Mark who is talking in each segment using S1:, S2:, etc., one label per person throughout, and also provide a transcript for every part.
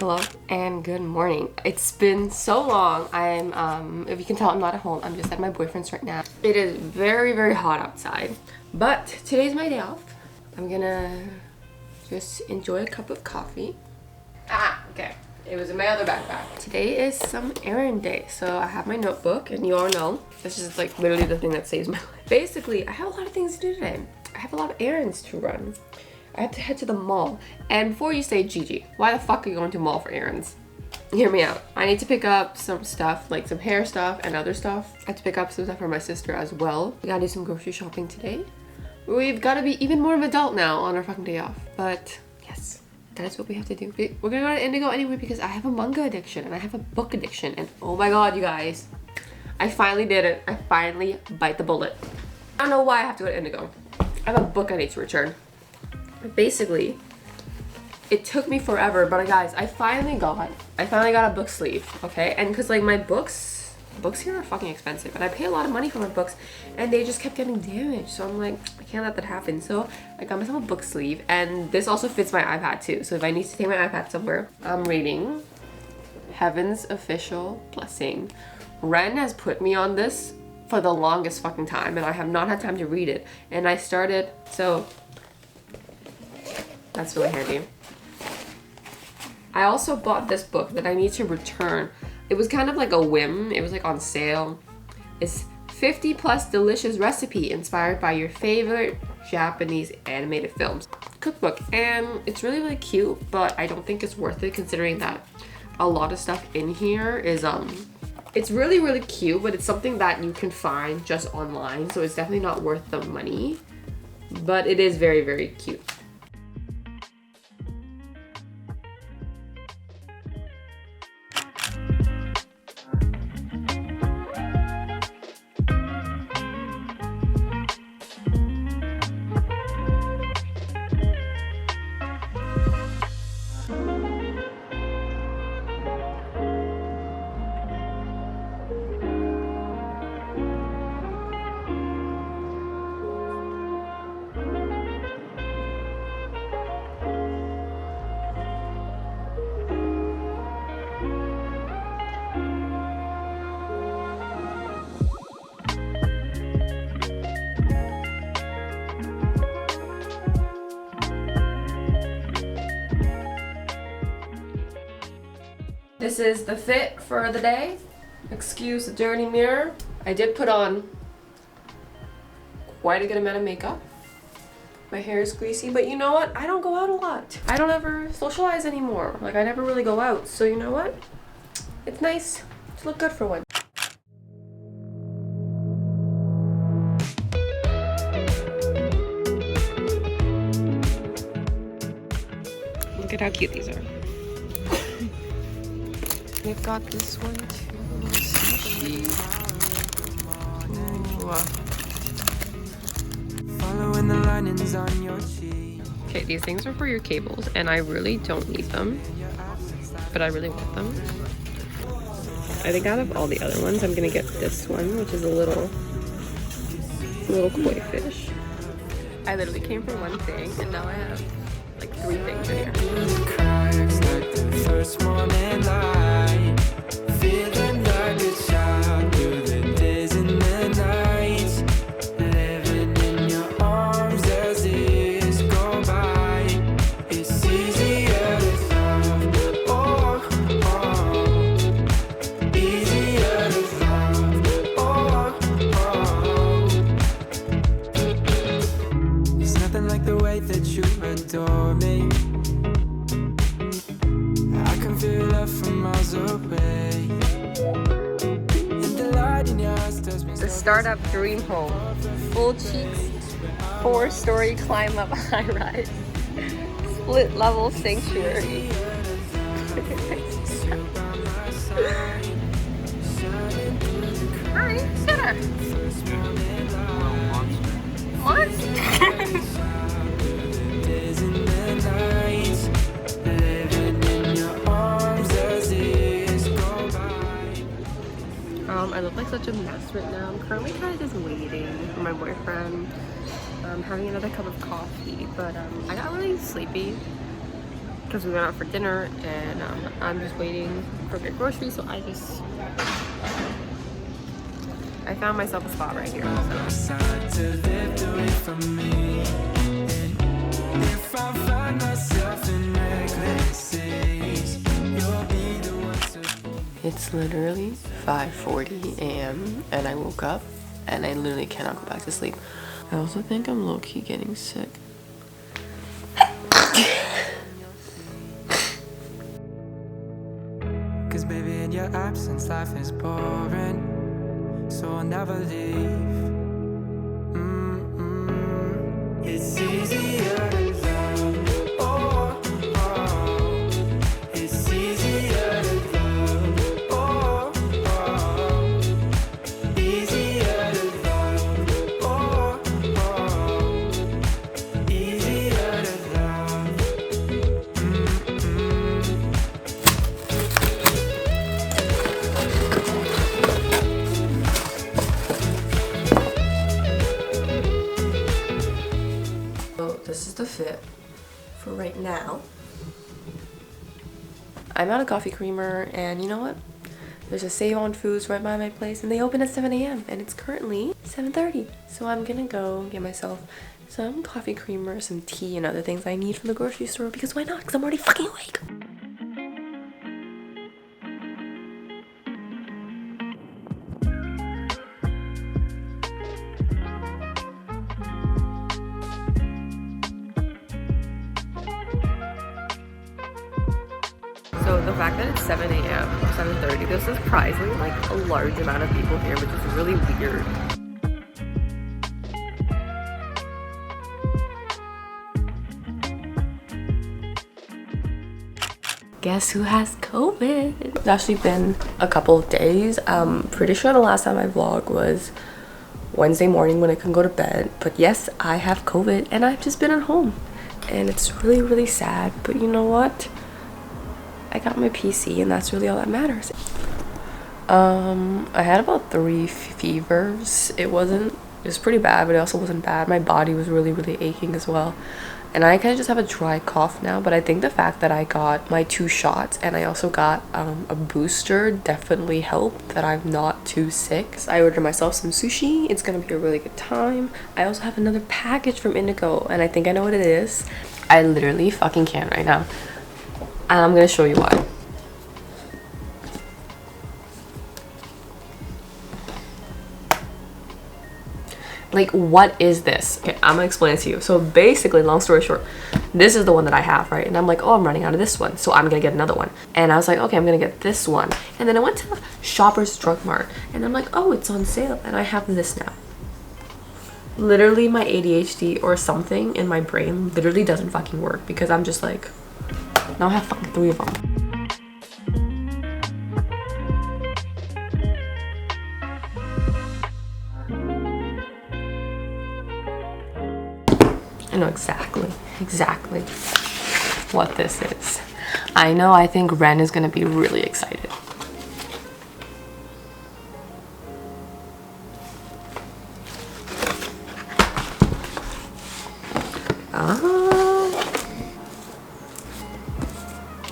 S1: Hello and good morning. It's been so long. I'm if you can tell, I'm not at home. I'm just at my boyfriend's right now. It is very, very hot outside, but today's my day off. I'm gonna just enjoy a cup of coffee. Okay. It was in my other backpack. Today is some errand day, so I have my notebook, and you all know this is like literally the thing that saves my life. Basically, I have a lot of things to do today. I have a lot of errands to run. I have to head to the mall. And before you say, Gigi, why the fuck are you going to the mall for errands? Hear me out. I need to pick up some stuff, like some hair stuff and other stuff. I have to pick up some stuff for my sister as well. We gotta do some grocery shopping today. We've gotta be even more of an adult now on our fucking day off. But yes, that is what we have to do. We're gonna go to Indigo anyway because I have a manga addiction and I have a book addiction. And oh my god, you guys. I finally did it. I finally bite the bullet. I don't know why I have to go to Indigo. I have a book I need to return. Basically, it took me forever, but guys, I finally got a book sleeve, okay? And because like my books here are fucking expensive, and I pay a lot of money for my books, and they just kept getting damaged. So I'm like, I can't let that happen. So I got myself a book sleeve, and this also fits my iPad too. So if I need to take my iPad somewhere, I'm reading Heaven's Official Blessing. Ren has put me on this for the longest fucking time, and I have not had time to read it. And I started, so that's really handy. I also bought this book that I need to return. It was kind of like a whim. It was like on sale. It's 50 plus delicious recipe inspired by your favorite Japanese animated films. Cookbook. And it's really, really cute, but I don't think it's worth it considering that a lot of stuff in here is, it's really, really cute, but it's something that you can find just online. So it's definitely not worth the money, but it is very, very cute. This is the fit for the day. Excuse the dirty mirror. I did put on quite a good amount of makeup. My hair is greasy, but you know what? I don't go out a lot. I don't ever socialize anymore. Like, I never really go out. So you know what? It's nice to look good for one. Look at how cute these are. They've got this one too. Sushi. Following the linings on your cheek. Okay, these things are for your cables, and I really don't need them, but I really want them. I think out of all the other ones, I'm gonna get this one, which is a little koi fish. I literally came for one thing, and now I have like 3 things in here. First morning light, feeling like a child through the days and the nights, living in your arms as years go by. It's easier to love, oh, oh, easier to love, oh, oh. There's nothing like the way that you adore me. Feel love from miles away. The startup dream home. Full cheeks, 4-story climb up high rise. Split level sanctuary. Hi, sitter. Monster. I look like such a mess right now. I'm currently kind of just waiting for my boyfriend. I'm having another cup of coffee, but I got really sleepy. because we went out for dinner, and I'm just waiting for the groceries. So I found myself a spot right here. So. It's literally 5:40 a.m. and I woke up and I literally cannot go back to sleep. I also think I'm low-key getting sick. Cause baby, in your absence life is boring, so I'll never leave. It's easier to love. Oh, oh. It's easier to love. Oh, oh. Easier to love. Oh, oh. Easier to love. This is the fit for right now. I'm out of coffee creamer, and you know what? There's a Save on Foods right by my place, and they open at 7 a.m. and it's currently 7:30. So I'm gonna go get myself some coffee creamer, some tea, and other things I need from the grocery store, because why not? Because I'm already fucking awake. So the fact that it's 7 a.m. or 7:30, there's surprisingly like a large amount of people here, which is really weird. Guess who has COVID? It's actually been a couple of days. I'm pretty sure the last time I vlogged was Wednesday morning when I couldn't go to bed. But yes, I have COVID and I've just been at home. And it's really, really sad. But you know what? I got my PC and that's really all that matters. I had about 3 fevers. It was pretty bad, but it also wasn't bad. My body was really, really aching as well. And I kind of just have a dry cough now, but I think the fact that I got my 2 shots and I also got a booster definitely helped that I'm not too sick. So I ordered myself some sushi. It's gonna be a really good time. I also have another package from Indigo and I think I know what it is. I literally fucking can't right now. And I'm gonna show you why. Like, what is this? Okay, I'm gonna explain it to you. So basically, long story short, this is the one that I have, right? And I'm like, oh, I'm running out of this one, so I'm gonna get another one. And I was like, okay, I'm gonna get this one. And then I went to Shoppers Drug Mart and I'm like, oh, it's on sale, and I have this now. Literally, my ADHD or something in my brain literally doesn't fucking work, because I'm just like, now I have fucking 3 of them. I know exactly what this is. I think Ren is gonna be really excited.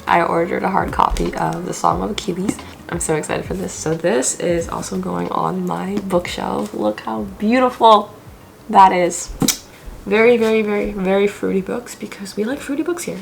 S1: I ordered a hard copy of The Song of Achilles. I'm so excited for this. So this is also going on my bookshelf. Look how beautiful that is. Very, very, very, very fruity books, because we like fruity books here.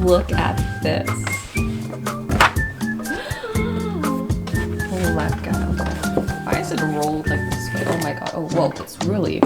S1: Look at this. Oh my god. Why is it rolled like this way? Oh my god. Oh, whoa, it's really